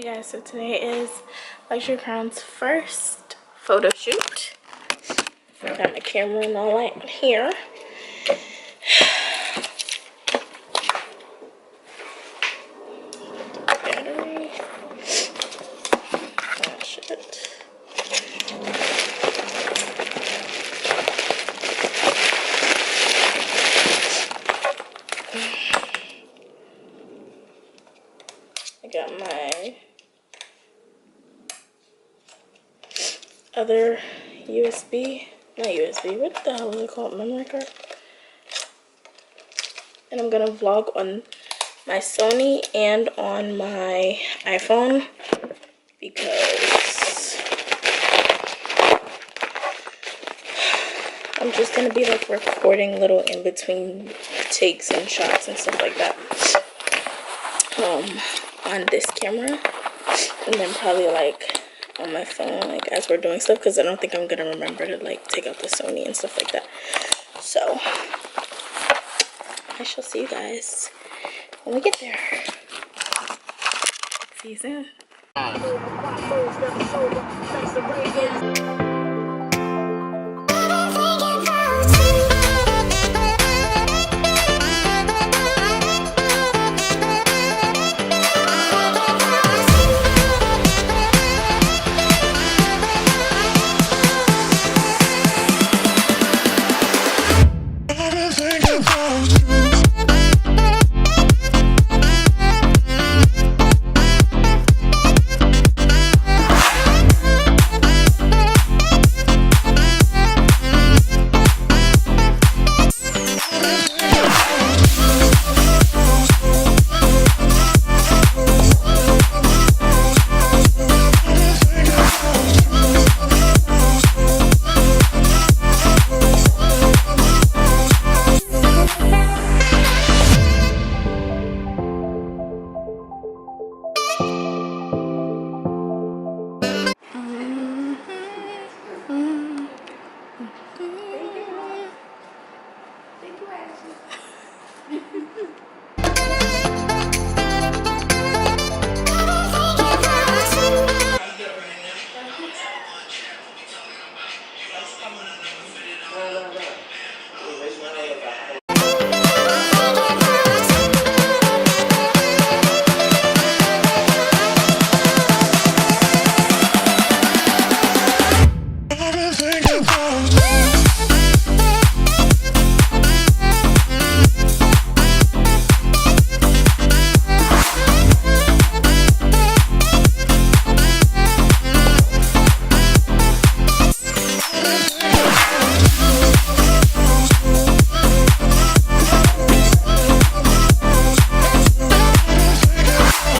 Hey guys, so today is Luxury Crown's first photo shoot. Got my camera and all that here. Battery. Oh shit. I got my other not USB, what the hell is it called? Memory card. And I'm gonna vlog on my Sony and on my iPhone because I'm just gonna be like recording little in between takes and shots and stuff like that on this camera, and then probably like on my phone like as we're doing stuff, because I don't think I'm gonna remember to like take out the Sony and stuff like that. So I shall see you guys when we get there. See you soon.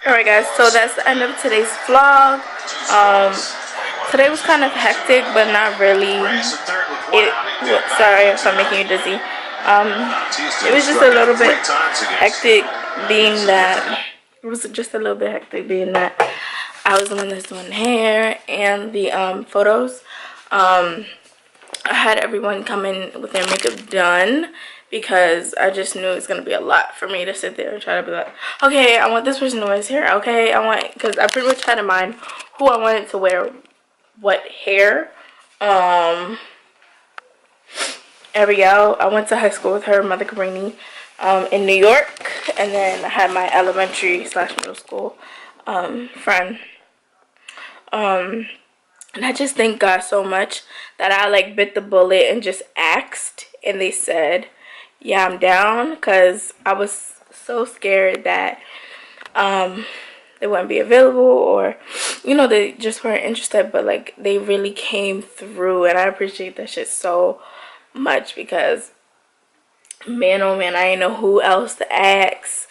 Alright guys, so that's the end of today's vlog. Today was kind of hectic, but not really. Sorry if I'm making you dizzy. It was just a little bit hectic being that I was the one that's doing hair and the photos. I had everyone come in with their makeup done because I just knew it's gonna be a lot for me to sit there and try to be like, okay, I want this person to wear his hair. Okay, because I pretty much had in mind who I wanted to wear what hair. Abigail, I went to high school with her, Mother Cabrini, in New York, and then I had my elementary / middle school friend. And I just thank God so much that I like bit the bullet and just asked, and they said, yeah, I'm down, because I was so scared that they wouldn't be available, or you know, they just weren't interested. But like, they really came through, and I appreciate that shit so much, because man, oh man, I didn't know who else to ask.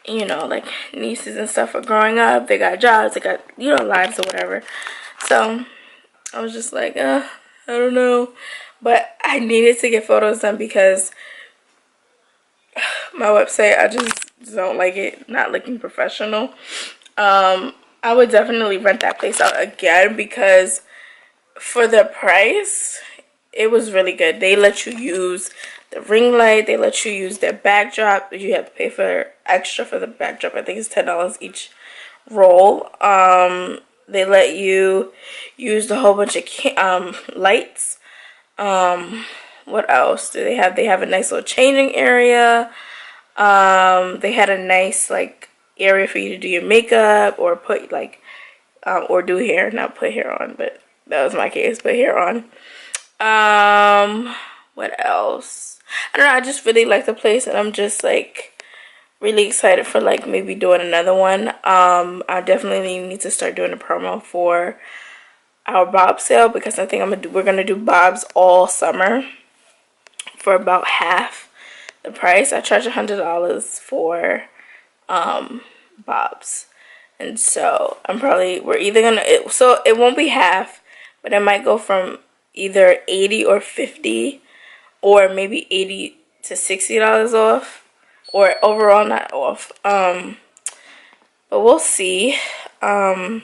You know, like nieces and stuff are growing up, they got jobs, they got, you know, lives or whatever. So I was just like, I don't know. But I needed to get photos done because my website, I just don't like it not looking professional. I would definitely rent that place out again, because for the price, it was really good. They let you use the ring light. They let you use their backdrop. You have to pay for extra for the backdrop. I think it's $10 each roll. They let you use the whole bunch of lights. What else do they have? They have a nice little changing area. They had a nice like area for you to do your makeup or put like or do hair, not put hair on, but that was my case, put hair on. What else? I don't know, I just really like the place, and I'm just like really excited for like maybe doing another one. I definitely need to start doing a promo for our bob sale, because I think we're gonna do bobs all summer for about half the price. I charge $100 for bobs, and so we're either gonna so it won't be half, but it might go from either 80 or 50, or maybe $80 to $60 off, or overall not off. But we'll see. I'm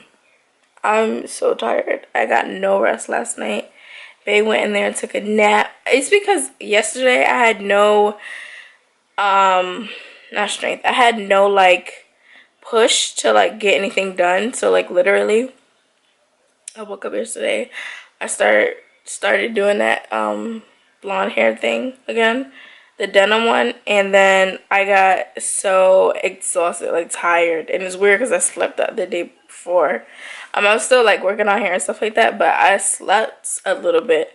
so tired. I got no rest last night. Bae went in there and took a nap. It's because yesterday I had no not strength. I had no like push to like get anything done. So like literally I woke up yesterday. I started doing that blonde hair thing again, the denim one, and then I got so exhausted, like tired, and it's weird because I slept the day before. I was still like working on hair and stuff like that, but I slept a little bit.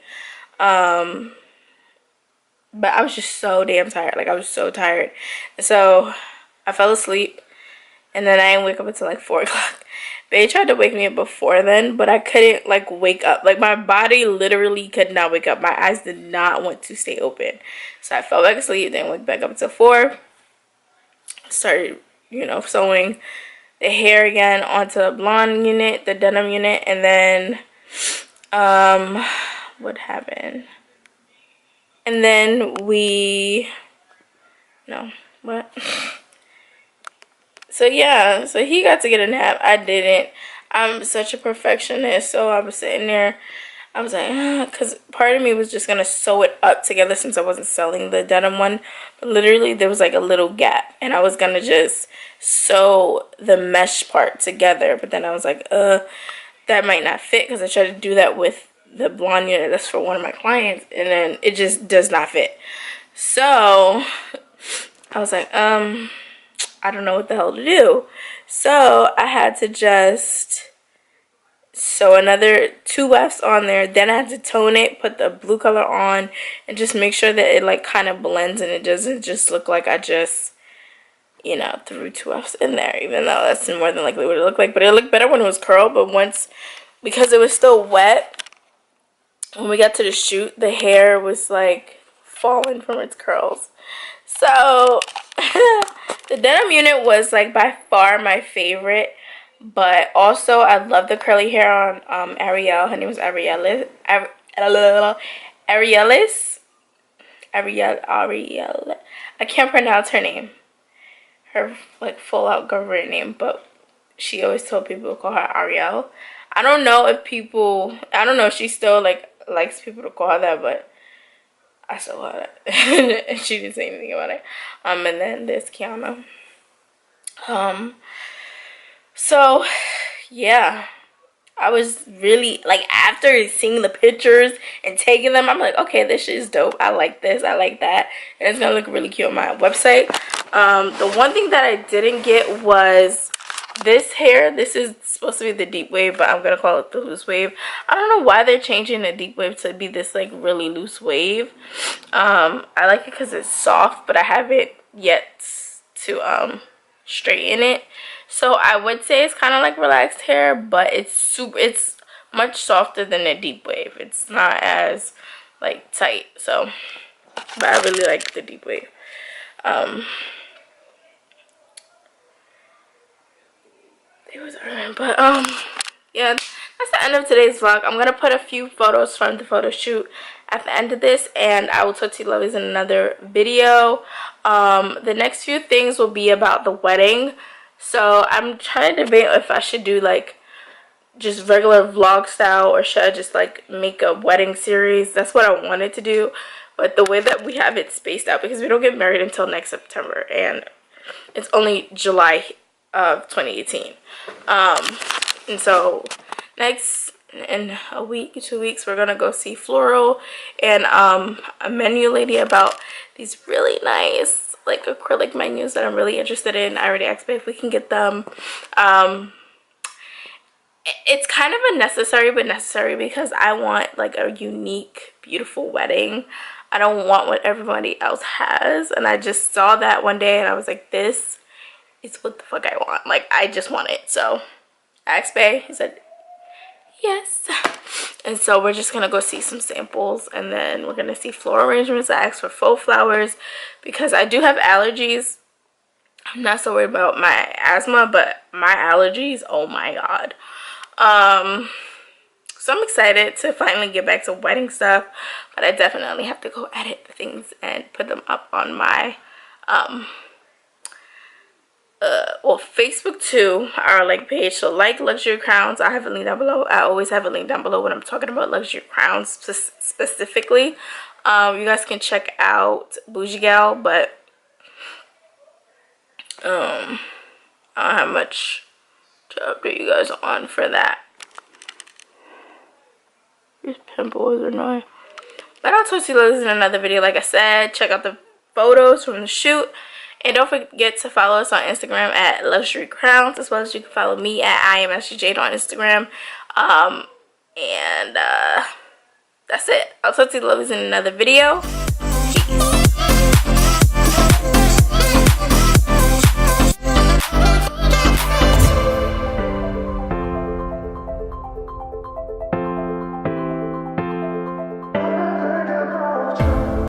But I was just so damn tired. Like I was so tired, so I fell asleep, and then I didn't wake up until like 4 o'clock. They tried to wake me up before then, but I couldn't like wake up. Like my body literally could not wake up. My eyes did not want to stay open. So I fell back asleep, then wake back up until 4. Started, sewing the hair again onto the blonde unit, the denim unit, and then what happened? And then So yeah, so he got to get a nap. I didn't. I'm such a perfectionist, so I was sitting there. I was like, because part of me was just gonna sew it up together since I wasn't selling the denim one. But literally, there was like a little gap, and I was gonna just sew the mesh part together. But then I was like, that might not fit, because I tried to do that with the blonde unit that's for one of my clients, and then it just does not fit. So I was like, I don't know what the hell to do. So I had to just sew another 2 wefts on there. Then I had to tone it, put the blue color on, and just make sure that it like kind of blends and it doesn't just look like I just, threw 2 wefts in there, even though that's more than likely what it looked like. But it looked better when it was curled, but because it was still wet, when we got to the shoot, the hair was like falling from its curls. So the denim unit was like by far my favorite, but also I love the curly hair on Ariel. Her name was Ariel. I can't pronounce her name, her like full out government name, but she always told people to call her Ariel. I don't know if she still like likes people to call her that, but I still love it. And she didn't say anything about it. And then there's Kiana. So yeah, I was really like, after seeing the pictures and taking them, I'm like, okay, this shit is dope. I like this, I like that, and it's gonna look really cute on my website. The one thing that I didn't get was this hair. This is supposed to be the deep wave, but I'm gonna call it the loose wave. I don't know why they're changing the deep wave to be this like really loose wave. I like it because it's soft, but I haven't yet to straighten it. So I would say it's kind of like relaxed hair, but it's much softer than the deep wave. It's not as like tight. So, but I really like the deep wave. Yeah, that's the end of today's vlog. I'm gonna put a few photos from the photo shoot at the end of this, and I will talk to you lovelies in another video. The next few things will be about the wedding, so I'm trying to debate if I should do like just regular vlog style, or should I just like make a wedding series. That's what I wanted to do, but the way that we have it spaced out, because we don't get married until next September, and it's only July of 2018. And so next, in a week, 2 weeks, we're gonna go see Floral and a menu lady about these really nice like acrylic menus that I'm really interested in. I already asked if we can get them. It's kind of unnecessary, but necessary, because I want like a unique, beautiful wedding. I don't want what everybody else has, and I just saw that one day and I was like, this is what the fuck I want. Like, I just want it. So I asked Bae, he said yes. And so we're just gonna go see some samples, and then we're gonna see floral arrangements. I asked for faux flowers because I do have allergies. I'm not so worried about my asthma, but my allergies, oh my god. So I'm excited to finally get back to wedding stuff, but I definitely have to go edit the things and put them up on my well, Facebook too, our like page. So like Luxury Crownz, I have a link down below. I always have a link down below when I'm talking about Luxury Crownz specifically. You guys can check out Bougie Gal, but I don't have much to update you guys on for that. These pimples are annoying. But I'll talk to you guys in another video. Like I said, check out the photos from the shoot. And don't forget to follow us on Instagram at Luxury Crownz, as well as you can follow me at iAMASHLEEJADE on Instagram. And that's it. I'll talk to you guys in another video.